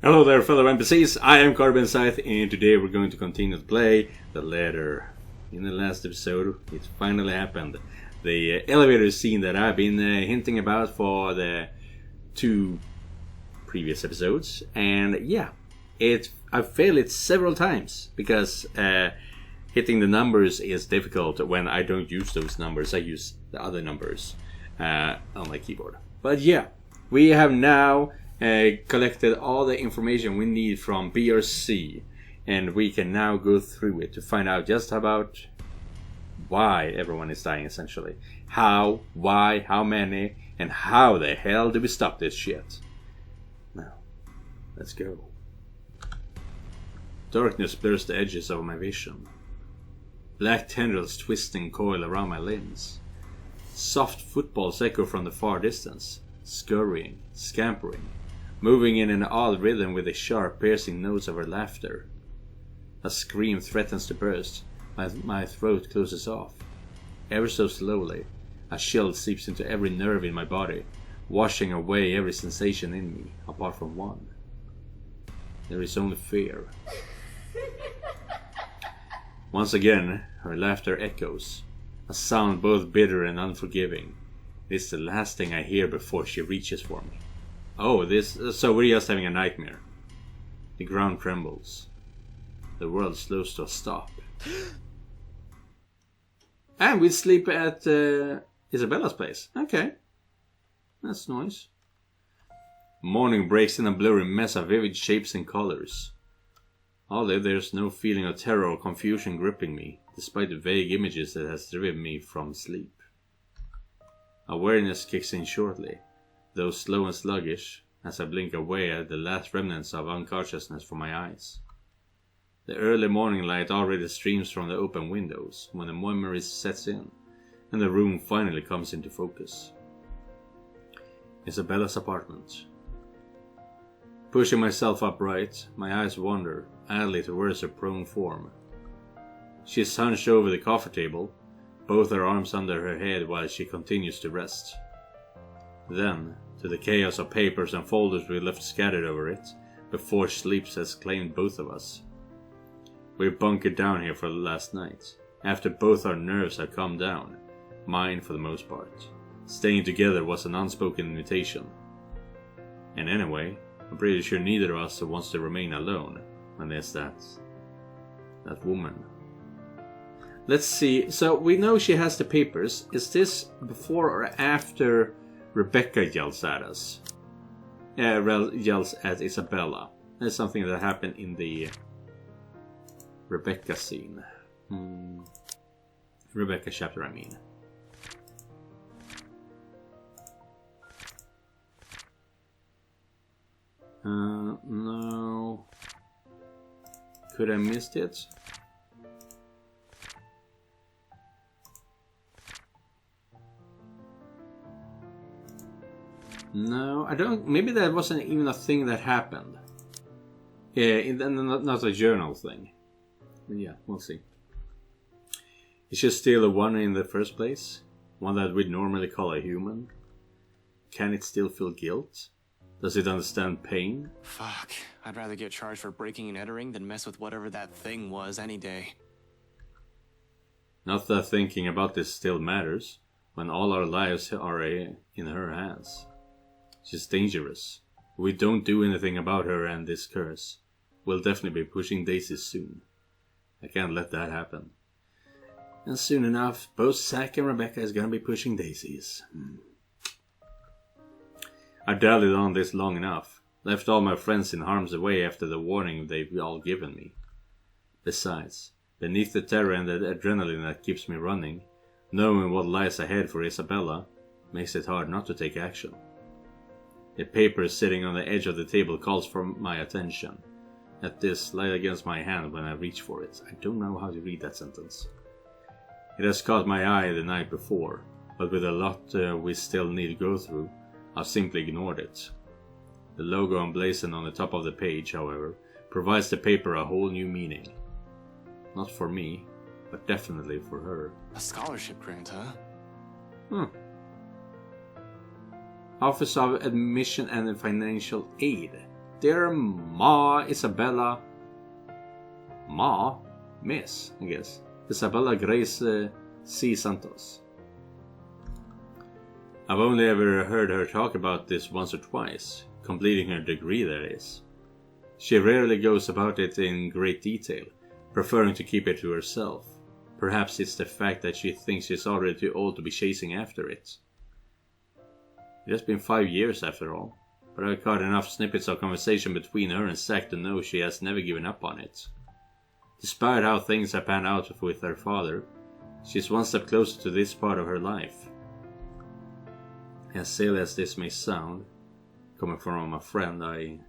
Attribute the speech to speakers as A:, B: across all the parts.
A: Hello there, fellow NPCs. I am Carbon Scythe, and today we're going to continue to play The Ladder. In the last episode, it finally happened. The elevator scene that I've been hinting about for the 2 previous episodes. And yeah, I've failed it several times because hitting the numbers is difficult when I don't use those numbers. I use the other numbers on my keyboard. But yeah, we have now collected all the information we need from B or C, and we can now go through it to find out just about why everyone is dying, essentially. How, why, how many, and how the hell do we stop this shit? Now, let's go. Darkness blurs the edges of my vision. Black tendrils twist and coil around my limbs. Soft footballs echo from the far distance, scurrying, scampering, moving in an odd rhythm with the sharp, piercing notes of her laughter. A scream threatens to burst. My throat closes off. Ever so slowly, a chill seeps into every nerve in my body, washing away every sensation in me, apart from one. There is only fear. Once again, her laughter echoes, a sound both bitter and unforgiving. It's the last thing I hear before she reaches for me. Oh, so we're just having a nightmare. The ground trembles. The world slows to a stop. And we sleep at Isabella's place. Okay. That's nice. Morning breaks in a blurry mess of vivid shapes and colors. Although there's no feeling of terror or confusion gripping me, despite the vague images that has driven me from sleep. Awareness kicks in shortly, though slow and sluggish, as I blink away at the last remnants of unconsciousness from my eyes. The early morning light already streams from the open windows when the memory sets in, and the room finally comes into focus. Isabella's apartment. Pushing myself upright, my eyes wander, idly towards her prone form. She is hunched over the coffee table, both her arms under her head while she continues to rest. Then, to the chaos of papers and folders we left scattered over it, before sleep has claimed both of us. We're bunkered down here for the last night, after both our nerves have calmed down, mine for the most part. Staying together was an unspoken invitation. And anyway, I'm pretty sure neither of us wants to remain alone when there's that woman. Let's see, so we know she has the papers. Is this before or after Rebecca yells at us? Yells at Isabella. That's something that happened in the Rebecca scene. Rebecca chapter, I mean. No. Could I missed it? No, I don't. Maybe that wasn't even a thing that happened. Yeah, not a journal thing. But yeah, we'll see. Is she still a one in the first place? One that we'd normally call a human? Can it still feel guilt? Does it understand pain?
B: Fuck, I'd rather get charged for breaking and entering than mess with whatever that thing was any day.
A: Not that thinking about this still matters, when all our lives are in her hands. She's dangerous. If we don't do anything about her and this curse, we'll definitely be pushing daisies soon. I can't let that happen. And soon enough, both Zack and Rebecca is gonna be pushing daisies. I dallied on this long enough. Left all my friends in harm's way after the warning they've all given me. Besides, beneath the terror and the adrenaline that keeps me running, knowing what lies ahead for Isabella makes it hard not to take action. The paper sitting on the edge of the table calls for my attention. At this, light against my hand when I reach for it. I don't know how to read that sentence. It has caught my eye the night before, but with a lot we still need to go through, I've simply ignored it. The logo emblazoned on the top of the page, however, provides the paper a whole new meaning. Not for me, but definitely for her.
B: A scholarship grant, huh?
A: Office of Admission and Financial Aid. Dear Ma Isabella... Ma? Miss, I guess. Isabella Grace C. Santos. I've only ever heard her talk about this once or twice, completing her degree that is. She rarely goes about it in great detail, preferring to keep it to herself. Perhaps it's the fact that she thinks she's already too old to be chasing after it. It has been 5 years after all, but I've caught enough snippets of conversation between her and Zack to know she has never given up on it. Despite how things have panned out with her father, she's one step closer to this part of her life. As silly as this may sound, coming from a friend, I'd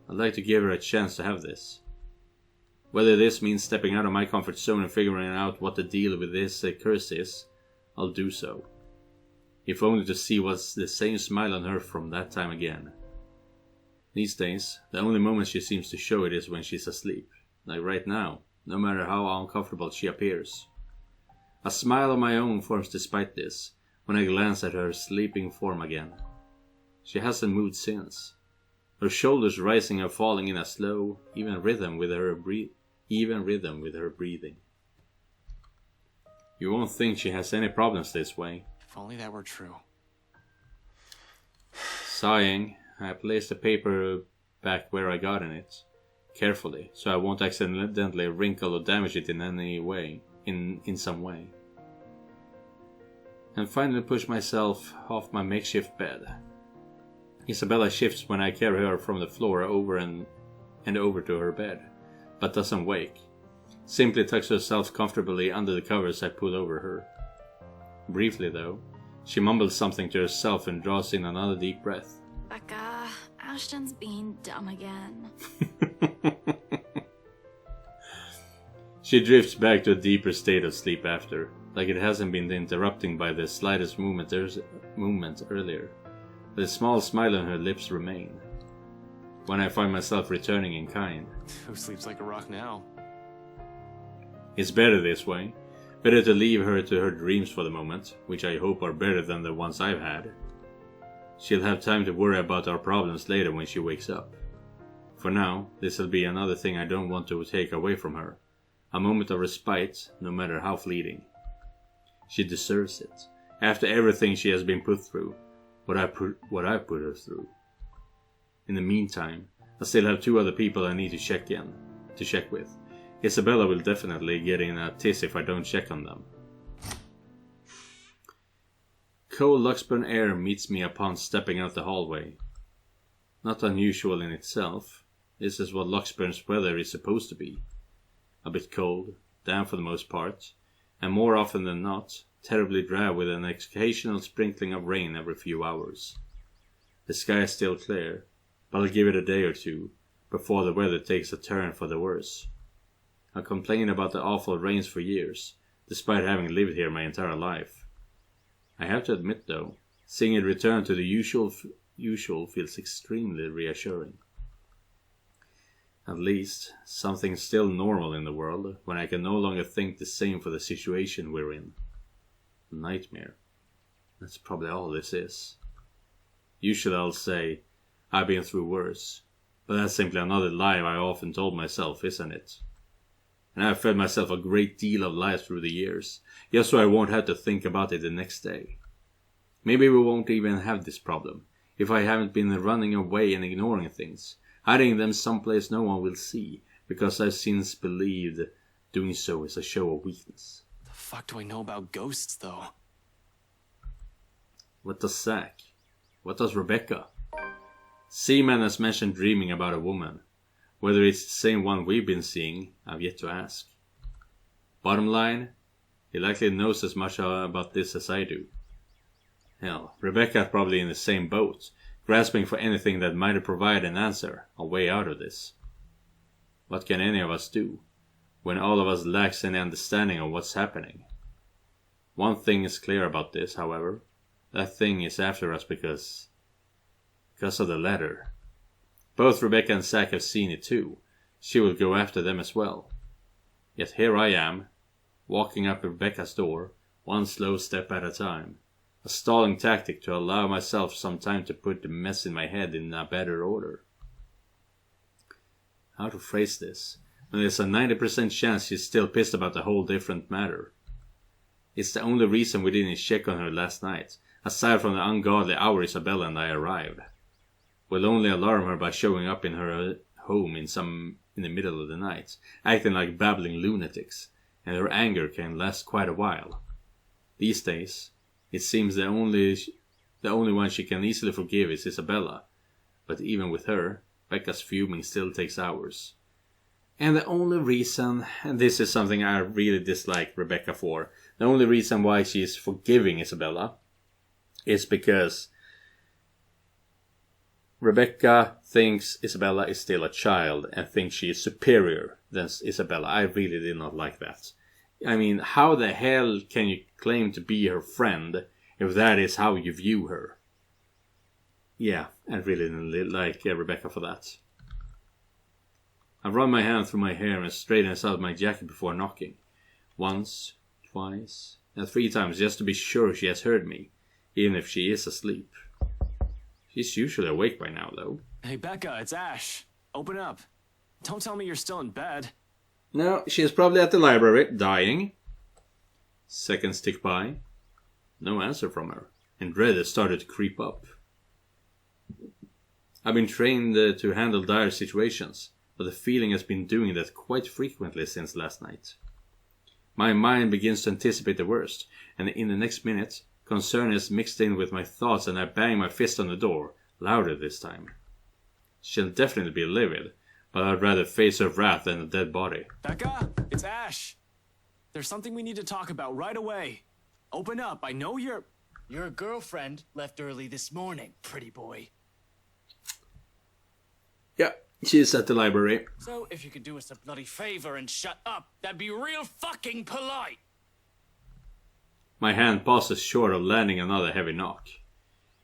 A: like to give her a chance to have this. Whether this means stepping out of my comfort zone and figuring out what the deal with this curse is, I'll do so. If only to see what's the same smile on her from that time again. These days, the only moment she seems to show it is when she's asleep. Like right now, no matter how uncomfortable she appears. A smile of my own forms despite this, when I glance at her sleeping form again. She hasn't moved since. Her shoulders rising and falling in a slow, even rhythm with her breathing. You won't think she has any problems this way.
B: If only that were true.
A: Sighing, I place the paper back where I got it, carefully, so I won't accidentally wrinkle or damage it in any way, in some way. And finally push myself off my makeshift bed. Isabella shifts when I carry her from the floor over and over to her bed, but doesn't wake. Simply tucks herself comfortably under the covers I pull over her. Briefly though, she mumbles something to herself and draws in another deep breath.
C: Becca, Ashton's being dumb again.
A: She drifts back to a deeper state of sleep after, like it hasn't been interrupted by the slightest movement earlier. The small smile on her lips remain. When I find myself returning in kind.
B: Who sleeps like a rock now?
A: It's better this way. Better to leave her to her dreams for the moment, which I hope are better than the ones I've had. She'll have time to worry about our problems later when she wakes up. For now, this'll be another thing I don't want to take away from her. A moment of respite, no matter how fleeting. She deserves it. After everything she has been put through. What I put her through. In the meantime, I still have 2 other people I need to check with. Isabella will definitely get in a tiss if I don't check on them. Cold Luxburn air meets me upon stepping out the hallway. Not unusual in itself. This is what Luxburn's weather is supposed to be. A bit cold, damp for the most part, and more often than not, terribly dry with an occasional sprinkling of rain every few hours. The sky is still clear, but I'll give it a day or two before the weather takes a turn for the worse. I've complained about the awful rains for years, despite having lived here my entire life. I have to admit though, seeing it return to the usual feels extremely reassuring. At least, something's still normal in the world, when I can no longer think the same for the situation we're in. A nightmare. That's probably all this is. Usually I'll say, I've been through worse, but that's simply another lie I often told myself, isn't it? And I've fed myself a great deal of lies through the years, just so I won't have to think about it the next day. Maybe we won't even have this problem, if I haven't been running away and ignoring things, hiding them someplace no one will see, because I've since believed doing so is a show of weakness.
B: The fuck do I know about ghosts, though?
A: What does Zack? What does Rebecca? Seaman has mentioned dreaming about a woman. Whether it's the same one we've been seeing, I've yet to ask. Bottom line, he likely knows as much about this as I do. Hell, Rebecca's probably in the same boat, grasping for anything that might provide an answer, a way out of this. What can any of us do, when all of us lacks any understanding of what's happening? One thing is clear about this, however. That thing is after us because of the letter. Both Rebecca and Zack have seen it too. She will go after them as well. Yet here I am, walking up Rebecca's door, one slow step at a time. A stalling tactic to allow myself some time to put the mess in my head in a better order. how to phrase this, when there's a 90% chance she's still pissed about the whole different matter. It's the only reason we didn't check on her last night, aside from the ungodly hour Isabella and I arrived. We'll only alarm her by showing up in her home in the middle of the night, acting like babbling lunatics, and her anger can last quite a while. These days, it seems the only one she can easily forgive is Isabella, but even with her, Becca's fuming still takes hours. And the only reason, and this is something I really dislike Rebecca for, the only reason why she's forgiving Isabella is because Rebecca thinks Isabella is still a child and thinks she is superior than Isabella. I really did not like that. I mean, how the hell can you claim to be her friend if that is how you view her? Yeah, I really didn't like Rebecca for that. I run my hand through my hair and straighten out my jacket before knocking. Once, twice, and 3 times just to be sure she has heard me, even if she is asleep. She's usually awake by now, though.
B: Hey, Becca, it's Ash. Open up. Don't tell me you're still in bed.
A: No, she is probably at the library, dying. Seconds tick by. No answer from her, and dread has started to creep up. I've been trained to handle dire situations, but the feeling has been doing that quite frequently since last night. My mind begins to anticipate the worst, and in the next minute, concern is mixed in with my thoughts and I bang my fist on the door, louder this time. She'll definitely be livid, but I'd rather face her wrath than a dead body.
B: Becca, it's Ash. There's something we need to talk about right away. Open up, I know you're...
D: Your girlfriend left early this morning, pretty boy.
A: Yeah, she's at the library.
D: So if you could do us a bloody favor and shut up, that'd be real fucking polite.
A: My hand passes short of landing another heavy knock.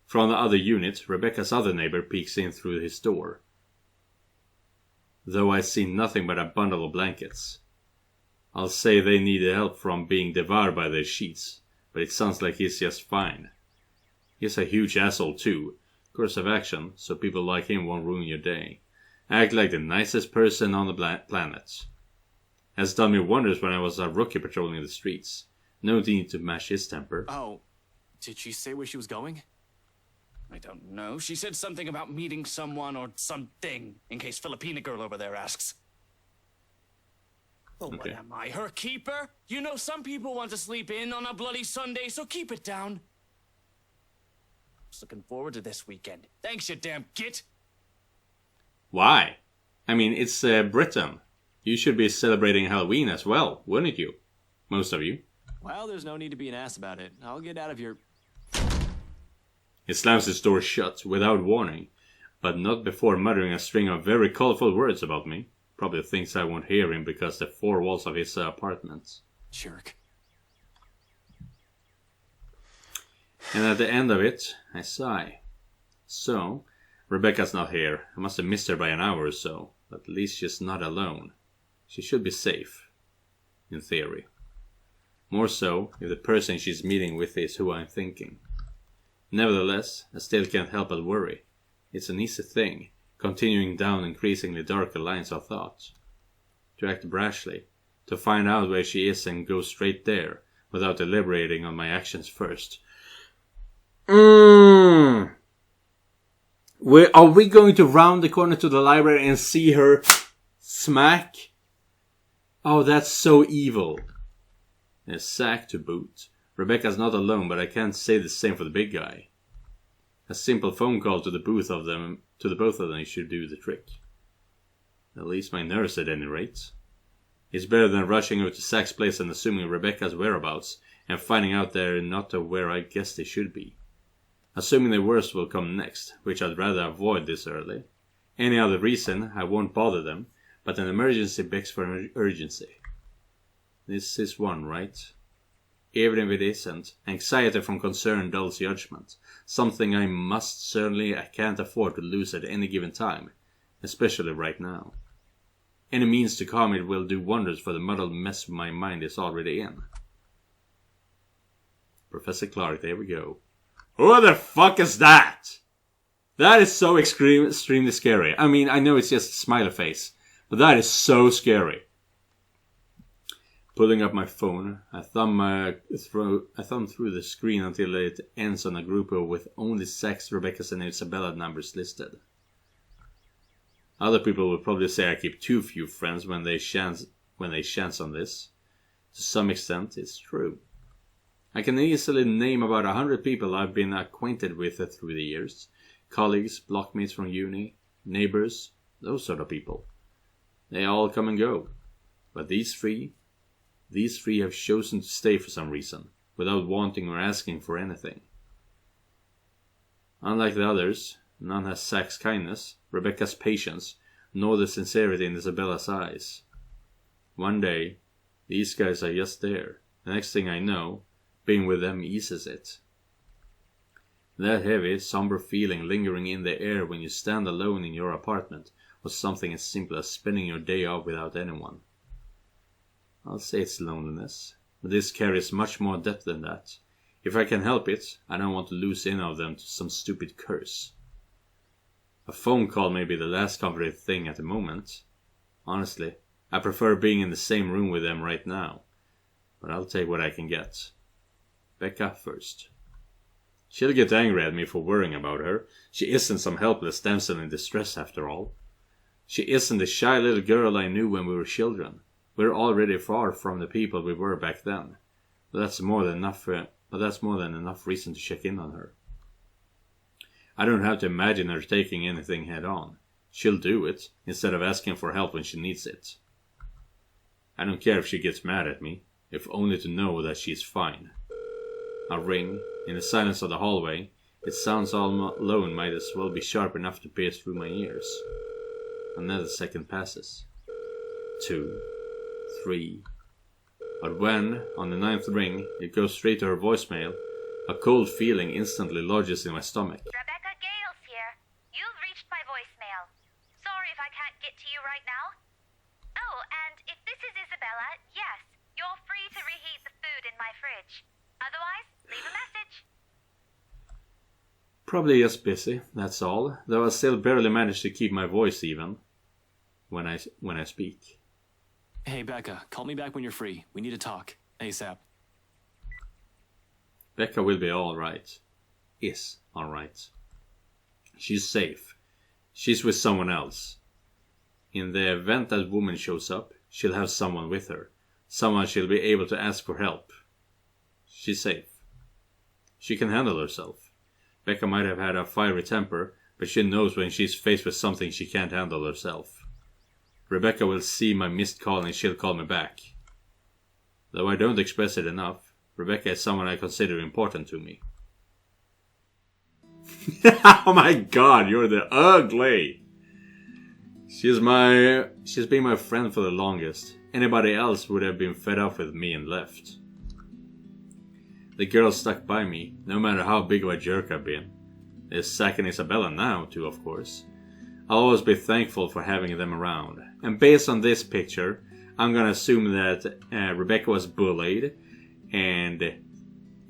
A: From the other unit, Rebecca's other neighbor peeks in through his door. Though I see nothing but a bundle of blankets. I'll say they need help from being devoured by their sheets, but it sounds like he's just fine. He's a huge asshole too. Course of action, so people like him won't ruin your day. Act like the nicest person on the planet. Has done me wonders when I was a rookie patrolling the streets. No need to match his temper.
B: Oh, did she say where she was going?
D: I don't know. She said something about meeting someone or something, in case Filipina girl over there asks. Well,
A: Okay.
D: what am I, her keeper? You know some people want to sleep in on a bloody Sunday, so keep it down. Just looking forward to this weekend. Thanks, you damn git.
A: Why? I mean, it's Britain. You should be celebrating Halloween as well, wouldn't you? Most of you.
B: Well, there's no need to be an ass about it. I'll get out of your...
A: He slams his door shut without warning, but not before muttering a string of very colorful words about me. Probably thinks I won't hear him because the 4 walls of his apartment.
B: Jerk.
A: And at the end of it, I sigh. So, Rebecca's not here. I must have missed her by an hour or so, but at least she's not alone. She should be safe. In theory. More so, if the person she's meeting with is who I'm thinking. Nevertheless, I still can't help but worry. It's an easy thing, continuing down increasingly darker lines of thought. To act brashly, to find out where she is and go straight there, without deliberating on my actions first. Are we going to round the corner to the library and see her smack? Oh, that's so evil. A sack to boot. Rebecca's not alone, but I can't say the same for the big guy. A simple phone call to the both of them should do the trick. At least my nerves at any rate. It's better than rushing over to Sack's place and assuming Rebecca's whereabouts and finding out they're not where I guess they should be. Assuming the worst will come next, which I'd rather avoid this early. Any other reason, I won't bother them, but an emergency begs for urgency. This is one, right? Even if it isn't, anxiety from concern dulls judgment. Something I can't afford to lose at any given time, especially right now. Any means to calm it will do wonders for the muddled mess my mind is already in. Professor Clark, there we go. Who the fuck is that? That is so extremely scary. I mean, I know it's just a smiley face, But that is so scary. Pulling up my phone, I thumb through the screen until it ends on a group with only Zach's, Rebecca's and Isabella numbers listed. Other people will probably say I keep too few friends when they chance on this. To some extent, it's true. I can easily name about 100 people I've been acquainted with through the years. Colleagues, blockmates from uni, neighbors, those sort of people. They all come and go. But these three have chosen to stay for some reason, without wanting or asking for anything. Unlike the others, none has Zach's kindness, Rebecca's patience, nor the sincerity in Isabella's eyes. One day, these guys are just there. The next thing I know, being with them eases it. That heavy, somber feeling lingering in the air when you stand alone in your apartment was something as simple as spending your day off without anyone. I'll say it's loneliness, but this carries much more depth than that. If I can help it, I don't want to lose any of them to some stupid curse. A phone call may be the last comforting thing at the moment. Honestly, I prefer being in the same room with them right now, but I'll take what I can get. Becca first. She'll get angry at me for worrying about her. She isn't some helpless damsel in distress after all. She isn't the shy little girl I knew when we were children. We're already far from the people we were back then. But that's more than enough reason to check in on her. I don't have to imagine her taking anything head on. She'll do it, instead of asking for help when she needs it. I don't care if she gets mad at me, if only to know that she's fine. A ring, in the silence of the hallway, its sounds all alone might as well be sharp enough to pierce through my ears. Another second passes. 2, 3. But when, on the 9th ring, it goes straight to her voicemail, a cold feeling instantly lodges in my stomach.
E: Rebecca Gales here. You've reached my voicemail. Sorry if I can't get to you right now. Oh, and if this is Isabella, yes, you're free to reheat the food in my fridge. Otherwise, leave a message.
A: Probably just busy, that's all, though I still barely manage to keep my voice even when I speak.
B: Hey, Becca, call me back when you're free. We need to talk. ASAP.
A: Becca will be alright. Is alright. She's safe. She's with someone else. In the event that woman shows up, she'll have someone with her. Someone she'll be able to ask for help. She's safe. She can handle herself. Becca might have had a fiery temper, but she knows when she's faced with something she can't handle herself. Rebecca will see my missed call and she'll call me back. Though I don't express it enough, Rebecca is someone I consider important to me. Oh my god, you're the ugly! She's been my friend for the longest. Anybody else would have been fed up with me and left. The girl stuck by me, no matter how big of a jerk I've been. There's Zach and Isabella now, too, of course. I'll always be thankful for having them around. And based on this picture, I'm gonna assume that Rebecca was bullied, and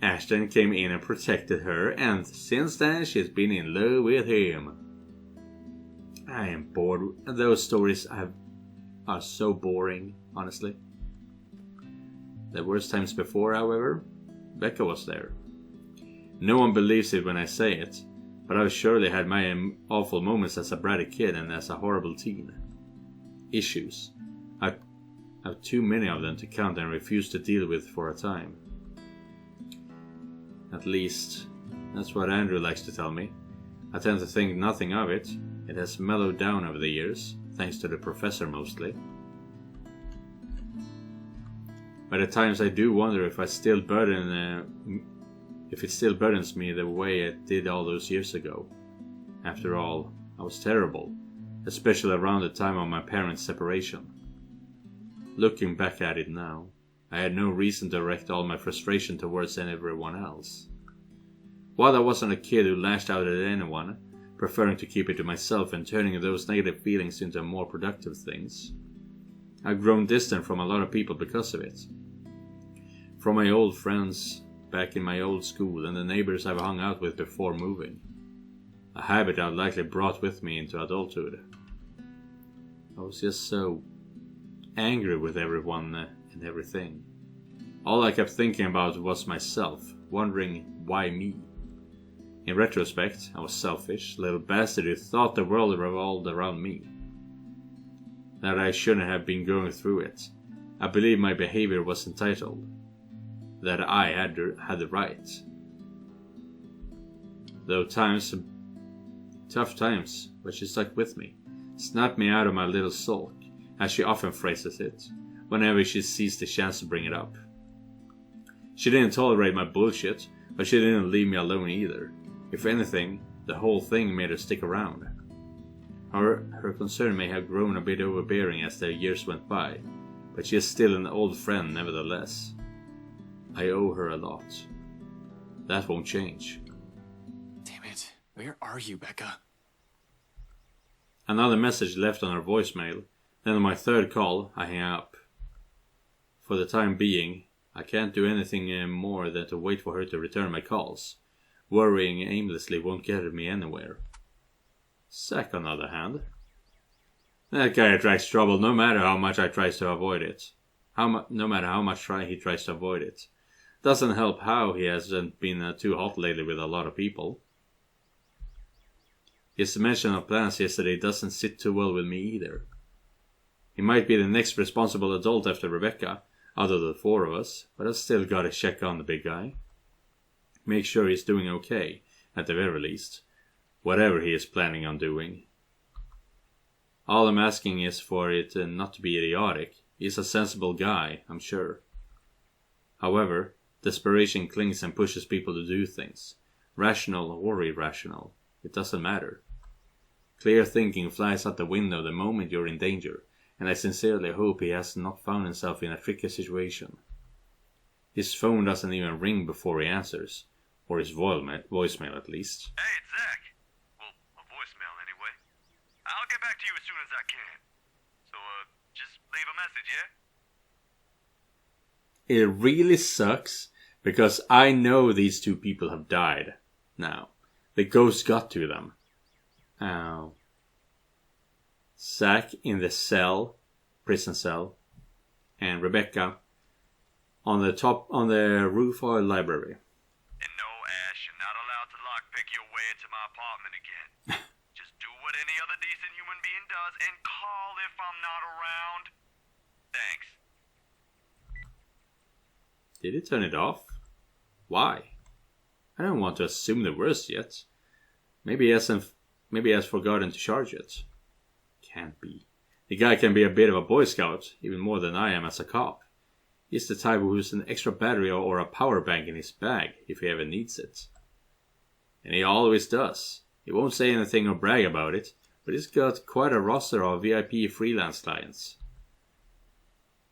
A: Ashton came in and protected her, and since then she's been in love with him. I am bored. Those stories are so boring, honestly. The worst times before, however, Becca was there. No one believes it when I say it, but I've surely had my awful moments as a bratty kid and as a horrible teen. Issues. I have too many of them to count and refuse to deal with for a time. At least, that's what Andrew likes to tell me. I tend to think nothing of it. It has mellowed down over the years, thanks to the professor mostly. But at times I do wonder if it still burdens me the way it did all those years ago. After all, I was terrible, especially around the time of my parents' separation. Looking back at it now, I had no reason to direct all my frustration towards everyone else. While I wasn't a kid who lashed out at anyone, preferring to keep it to myself and turning those negative feelings into more productive things, I've grown distant from a lot of people because of it. From my old friends back in my old school and the neighbors I've hung out with before moving. A habit I've likely brought with me into adulthood. I was just so angry with everyone and everything. All I kept thinking about was myself, wondering why me. In retrospect, I was selfish, little bastard who thought the world revolved around me. That I shouldn't have been going through it. I believed my behavior was entitled. That I had the right. Though tough times, but she stuck with me, snapped me out of my little sulk, as she often phrases it, whenever she sees the chance to bring it up. She didn't tolerate my bullshit, but she didn't leave me alone either. If anything, the whole thing made her stick around. Her concern may have grown a bit overbearing as the years went by, but she is still an old friend nevertheless. I owe her a lot. That won't change.
B: Damn it. Where are you, Becca?
A: Another message left on her voicemail, then on my third call, I hang up. For the time being, I can't do anything more than to wait for her to return my calls. Worrying aimlessly won't get me anywhere. Zack, on the other hand. That guy attracts trouble no matter how much I tries to avoid it. No matter how much he tries to avoid it. Doesn't help how he hasn't been too hot lately with a lot of people. His mention of plans yesterday doesn't sit too well with me either. He might be the next responsible adult after Rebecca, out of the four of us, but I've still gotta check on the big guy. Make sure he's doing okay, at the very least. Whatever he is planning on doing. All I'm asking is for it not to be idiotic. He's a sensible guy, I'm sure. However, desperation clings and pushes people to do things. Rational or irrational, it doesn't matter. Clear thinking flies out the window the moment you're in danger, and I sincerely hope he has not found himself in a tricky situation. His phone doesn't even ring before he answers, or his voicemail at least.
F: Hey, it's Zack. Well, a voicemail anyway. I'll get back to you as soon as I can. So, just leave a message, yeah?
A: It really sucks, because I know these two people have died now. The ghost got to them. Oh. Zack in the prison cell, and Rebecca on the roof of a library.
F: And no, Ash, you're not allowed to lockpick your way into my apartment again. Just do what any other decent human being does and call if I'm not around. Thanks.
A: Did he turn it off? Why? I don't want to assume the worst yet. Maybe he has forgotten to charge it. Can't be. The guy can be a bit of a Boy Scout, even more than I am as a cop. He's the type who's an extra battery or a power bank in his bag if he ever needs it. And he always does. He won't say anything or brag about it, but he's got quite a roster of VIP freelance clients.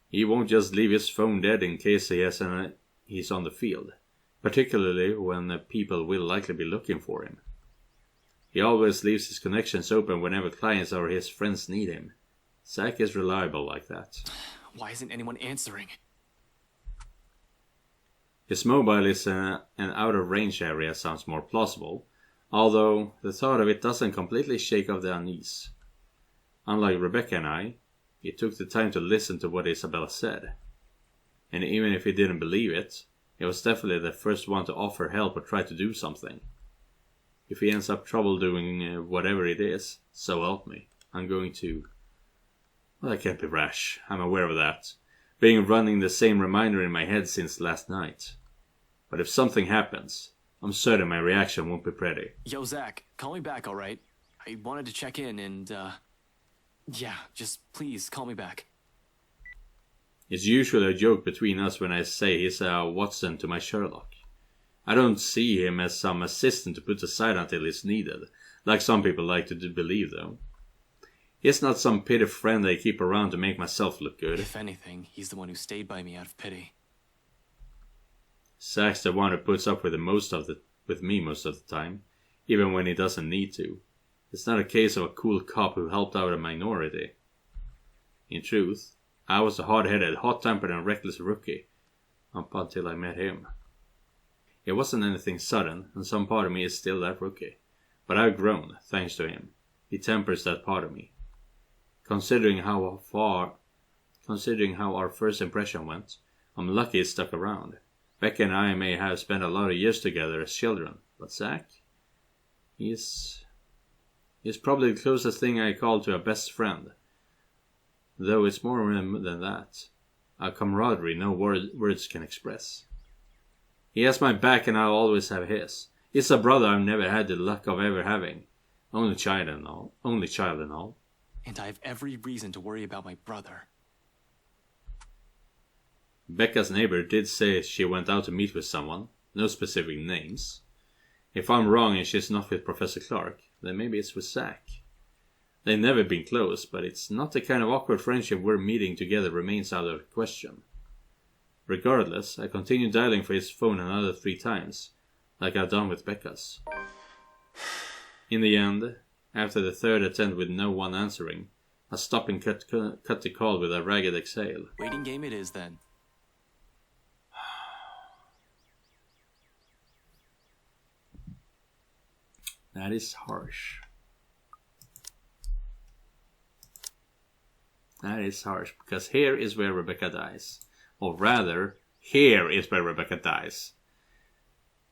A: He won't just leave his phone dead in case he's on the field, particularly when people will likely be looking for him. He always leaves his connections open whenever clients or his friends need him. Zack is reliable like that.
B: Why isn't anyone answering?
A: His mobile is an out-of-range area sounds more plausible, although the thought of it doesn't completely shake off the unease. Unlike Rebecca and I, he took the time to listen to what Isabella said. And even if he didn't believe it, he was definitely the first one to offer help or try to do something. If he ends up trouble doing whatever it is, so help me. I'm going to... Well, I can't be rash. I'm aware of that. Being running the same reminder in my head since last night. But if something happens, I'm certain my reaction won't be pretty.
B: Yo, Zack, call me back, alright? I wanted to check in and, yeah, just please call me back.
A: It's usually a joke between us when I say he's a Watson to my Sherlock. I don't see him as some assistant to put aside until he's needed, like some people like to believe though. He's not some pity friend I keep around to make myself look good.
B: If anything, he's the one who stayed by me out of pity.
A: Zack's the one who puts up with me most of the time, even when he doesn't need to. It's not a case of a cool cop who helped out a minority. In truth, I was a hard-headed, hot-tempered and reckless rookie, up until I met him. It wasn't anything sudden, and some part of me is still that rookie. But I've grown, thanks to him. He tempers that part of me. Considering how our first impression went, I'm lucky it stuck around. Becca and I may have spent a lot of years together as children, but Zach, he's probably the closest thing I call to a best friend. Though it's more than that. A camaraderie no words can express. He has my back and I'll always have his. He's a brother I've never had the luck of ever having. Only child and all.
B: And I have every reason to worry about my brother.
A: Becca's neighbor did say she went out to meet with someone. No specific names. If I'm wrong and she's not with Professor Clark, then maybe it's with Zach. They've never been close, but it's not the kind of awkward friendship where meeting together remains out of the question. Regardless, I continue dialing for his phone another 3 times, like I've done with Becca's. In the end, after the 3rd attempt with no one answering, I stop and cut the call with a ragged exhale.
B: Waiting game it is then.
A: That is harsh. That is harsh, because here is where Rebecca dies. Or rather, here is where Rebecca dies.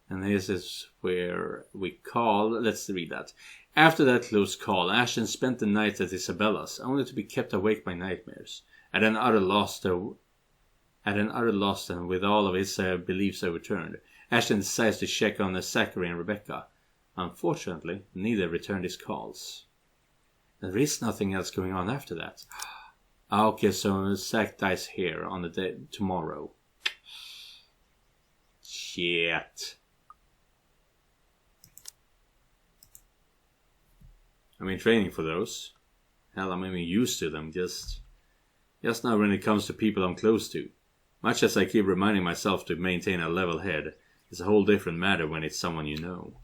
A: And this is where we call... Let's read that. After that close call, Ashton spent the night at Isabella's, only to be kept awake by nightmares. At an utter loss and with all of his beliefs overturned, Ashton decides to check on Zachary and Rebecca. Unfortunately, neither returned his calls. There is nothing else going on after that. Okay, so Zach dies here on the day tomorrow. Shit. I've been training for those. Hell, I'm even used to them, just now when it comes to people I'm close to. Much as I keep reminding myself to maintain a level head, it's a whole different matter when it's someone you know.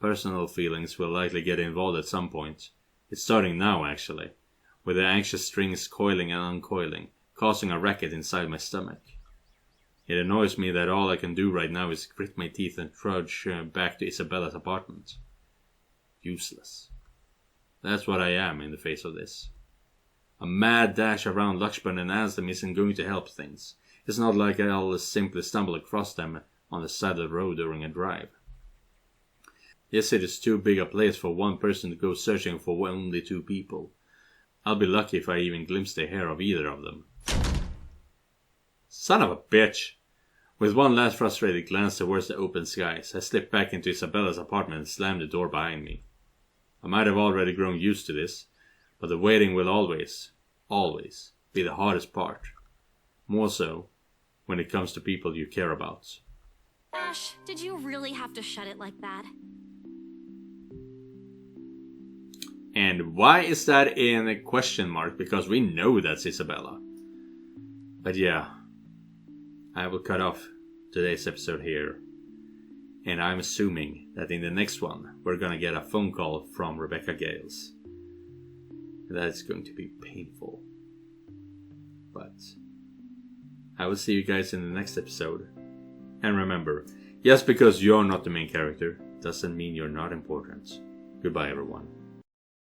A: Personal feelings will likely get involved at some point. It's starting now, actually, with the anxious strings coiling and uncoiling, causing a racket inside my stomach. It annoys me that all I can do right now is grit my teeth and trudge back to Isabella's apartment. Useless. That's what I am in the face of this. A mad dash around Lakshman and Ansem isn't going to help things. It's not like I'll simply stumble across them on the side of the road during a drive. Yes, it is too big a place for one person to go searching for only 2 people. I'll be lucky if I even glimpse the hair of either of them. Son of a bitch! With one last frustrated glance towards the open skies, I slipped back into Isabella's apartment and slammed the door behind me. I might have already grown used to this, but the waiting will always be the hardest part. More so when it comes to people you care about.
C: Ash, did you really have to shut it like that?
A: And why is that in a question mark? Because we know that's Isabella. But yeah, I will cut off today's episode here. And I'm assuming that in the next one, we're gonna get a phone call from Rebecca Gales. That's going to be painful. But I will see you guys in the next episode. And remember, just because you're not the main character, doesn't mean you're not important. Goodbye, everyone.